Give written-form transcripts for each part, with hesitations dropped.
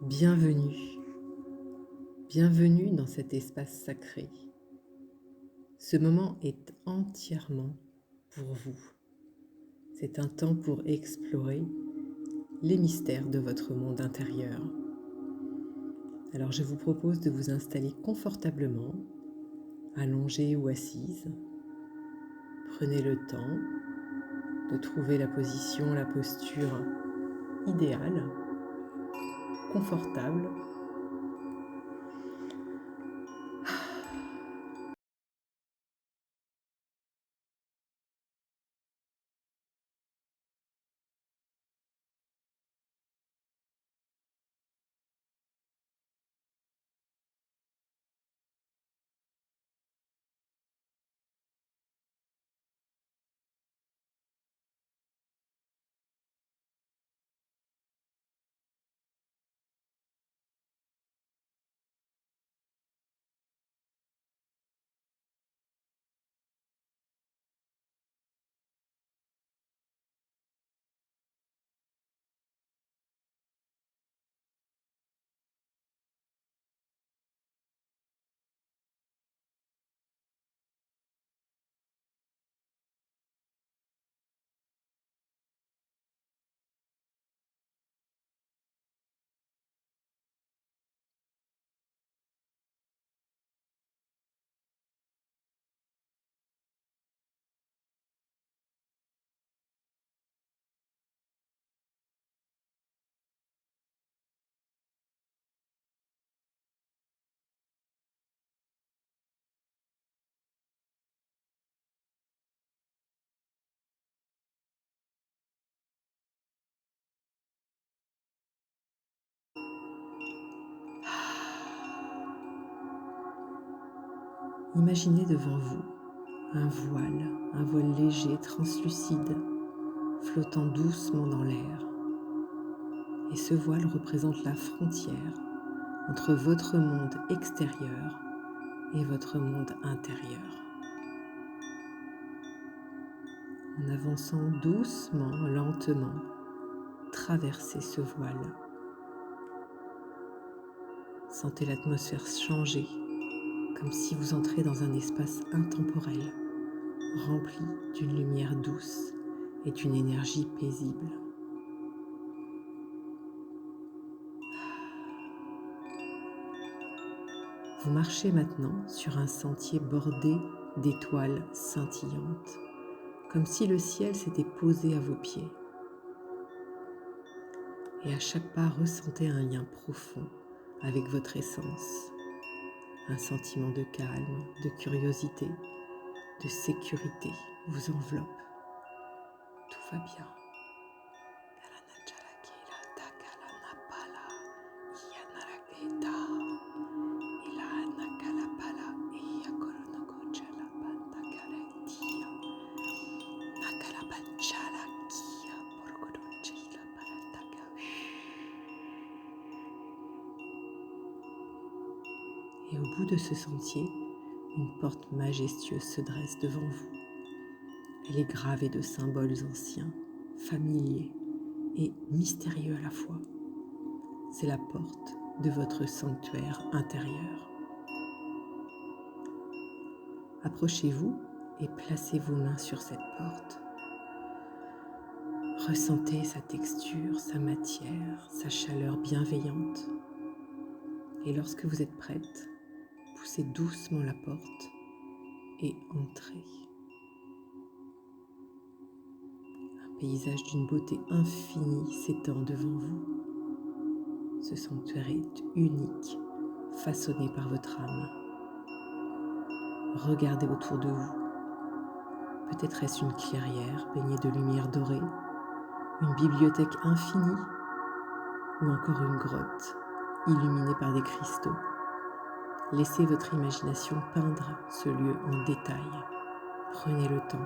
Bienvenue, bienvenue dans cet espace sacré. Ce moment est entièrement pour vous. C'est un temps pour explorer les mystères de votre monde intérieur. Alors je vous propose de vous installer confortablement, allongé ou assise. Prenez le temps de trouver la position, la posture idéale, confortable. Imaginez devant vous un voile léger, translucide, flottant doucement dans l'air. Et ce voile représente la frontière entre votre monde extérieur et votre monde intérieur. En avançant doucement, lentement, traversez ce voile. Sentez l'atmosphère changer, comme si vous entrez dans un espace intemporel, rempli d'une lumière douce et d'une énergie paisible. Vous marchez maintenant sur un sentier bordé d'étoiles scintillantes, comme si le ciel s'était posé à vos pieds. Et à chaque pas, ressentez un lien profond avec votre essence, un sentiment de calme, de curiosité, de sécurité vous enveloppe. Tout va bien. Et au bout de ce sentier, une porte majestueuse se dresse devant vous. Elle est gravée de symboles anciens, familiers et mystérieux à la fois. C'est la porte de votre sanctuaire intérieur. Approchez-vous et placez vos mains sur cette porte. Ressentez sa texture, sa matière, sa chaleur bienveillante. Et lorsque vous êtes prête, poussez doucement la porte et entrez. Un paysage d'une beauté infinie s'étend devant vous. Ce sanctuaire est unique, façonné par votre âme. Regardez autour de vous. Peut-être est-ce une clairière baignée de lumière dorée, une bibliothèque infinie ou encore une grotte illuminée par des cristaux. Laissez votre imagination peindre ce lieu en détail. Prenez le temps.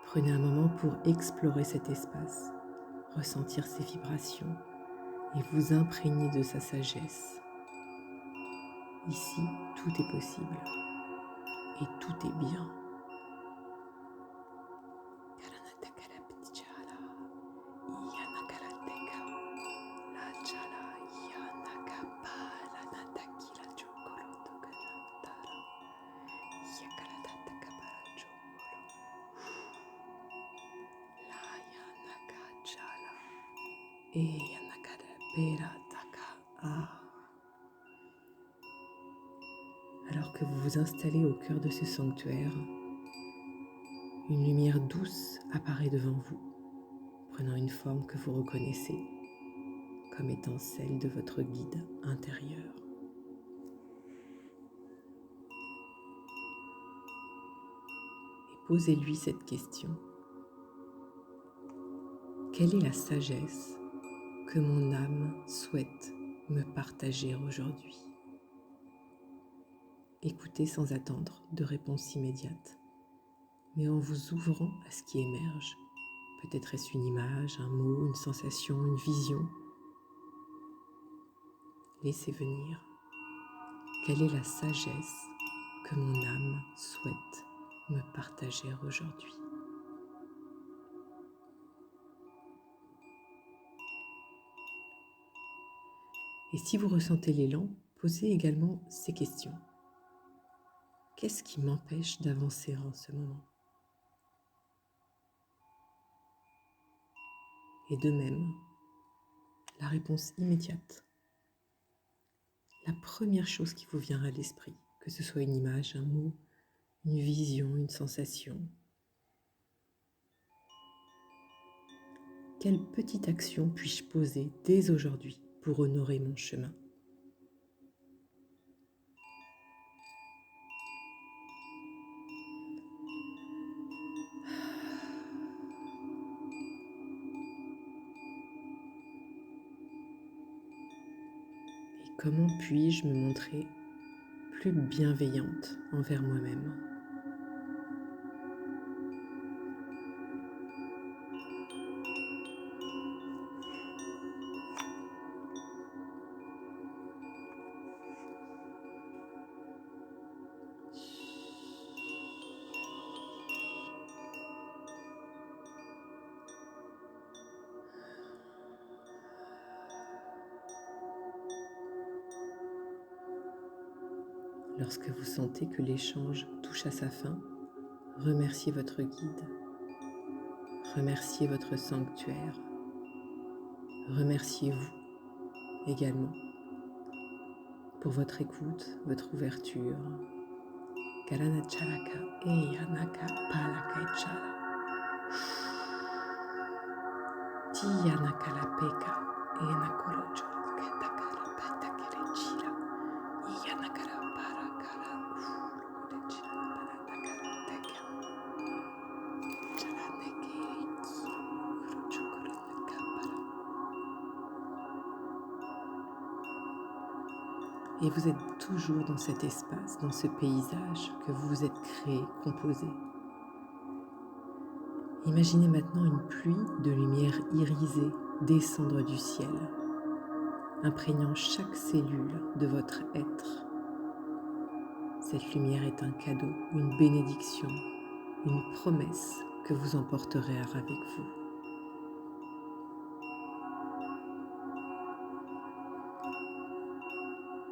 Prenez un moment pour explorer cet espace, ressentir ses vibrations et vous imprégner de sa sagesse. Ici, tout est possible et tout est bien. Alors que vous vous installez au cœur de ce sanctuaire, une lumière douce apparaît devant vous, prenant une forme que vous reconnaissez comme étant celle de votre guide intérieur. Et posez-lui cette question. Quelle est la sagesse que mon âme souhaite me partager aujourd'hui? Écoutez sans attendre de réponse immédiate, mais en vous ouvrant à ce qui émerge. Peut-être est-ce une image, un mot, une sensation, une vision. Laissez venir. Quelle est la sagesse que mon âme souhaite me partager aujourd'hui? Et si vous ressentez l'élan, posez également ces questions. Qu'est-ce qui m'empêche d'avancer en ce moment? Et de même, la réponse immédiate. La première chose qui vous vient à l'esprit, que ce soit une image, un mot, une vision, une sensation. Quelle petite action puis-je poser dès aujourd'hui pour honorer mon chemin? Et comment puis-je me montrer plus bienveillante envers moi-même? Lorsque vous sentez que l'échange touche à sa fin, remerciez votre guide, remerciez votre sanctuaire, remerciez-vous également pour votre écoute, votre ouverture. Karana Chalaka Eyanaka Palaka Chala Tiyanaka la Peka Enakolojo Ketakala Patakere Chila Iyanakara Parakara Et vous êtes toujours dans cet espace, dans ce paysage que vous vous êtes créé, composé. Imaginez maintenant une pluie de lumière irisée descendre du ciel, imprégnant chaque cellule de votre être. Cette lumière est un cadeau, une bénédiction, une promesse que vous emporterez avec vous.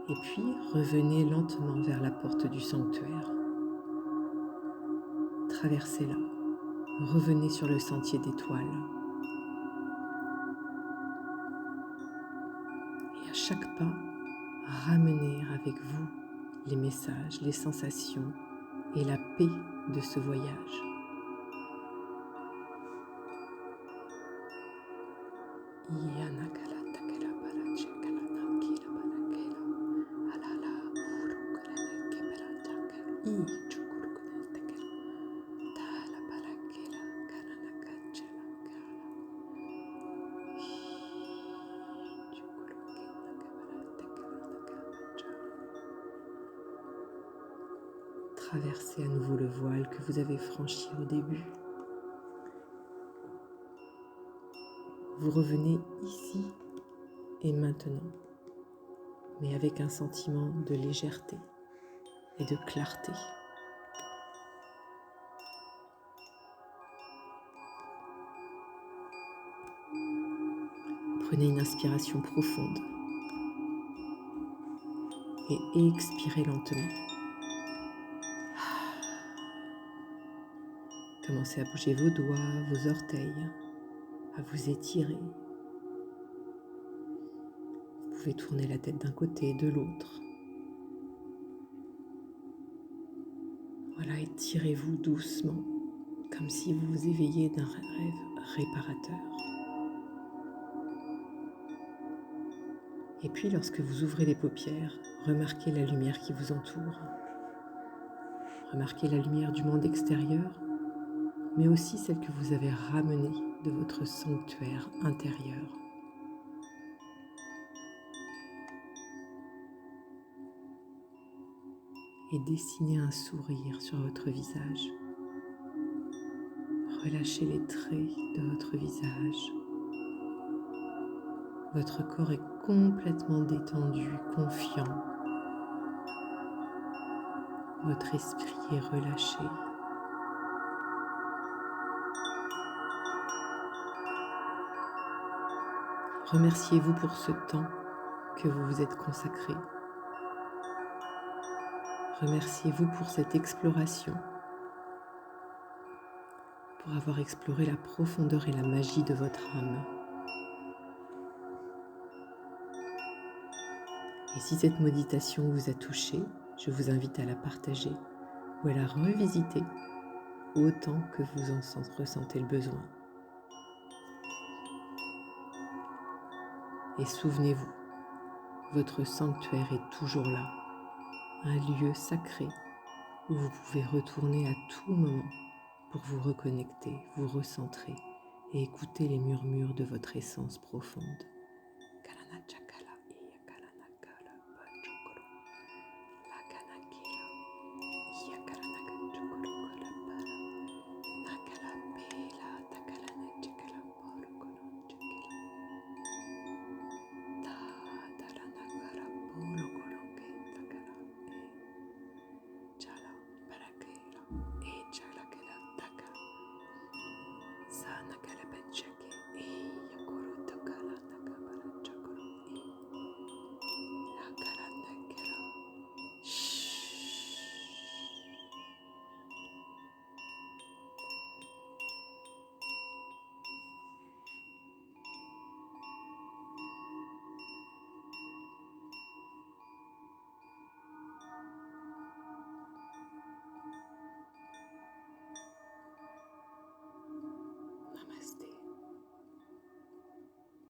Et puis, revenez lentement vers la porte du sanctuaire. Traversez-la. Revenez sur le sentier d'étoiles. Et à chaque pas, ramenez avec vous les messages, les sensations et la paix de ce voyage. Traversez à nouveau le voile que vous avez franchi au début. Vous revenez ici et maintenant, mais avec un sentiment de légèreté et de clarté. Prenez une inspiration profonde et expirez lentement. Commencez à bouger vos doigts, vos orteils, à vous étirer. Vous pouvez tourner la tête d'un côté, de l'autre. Voilà, étirez-vous doucement, comme si vous vous éveilliez d'un rêve réparateur. Et puis, lorsque vous ouvrez les paupières, remarquez la lumière qui vous entoure. Remarquez la lumière du monde extérieur, mais aussi celle que vous avez ramenée de votre sanctuaire intérieur. Et dessinez un sourire sur votre visage. Relâchez les traits de votre visage. Votre corps est complètement détendu, confiant. Votre esprit est relâché. Remerciez-vous pour ce temps que vous vous êtes consacré. Remerciez-vous pour cette exploration, pour avoir exploré la profondeur et la magie de votre âme. Et si cette méditation vous a touché, je vous invite à la partager ou à la revisiter autant que vous en ressentez le besoin. Et souvenez-vous, votre sanctuaire est toujours là, un lieu sacré où vous pouvez retourner à tout moment pour vous reconnecter, vous recentrer et écouter les murmures de votre essence profonde.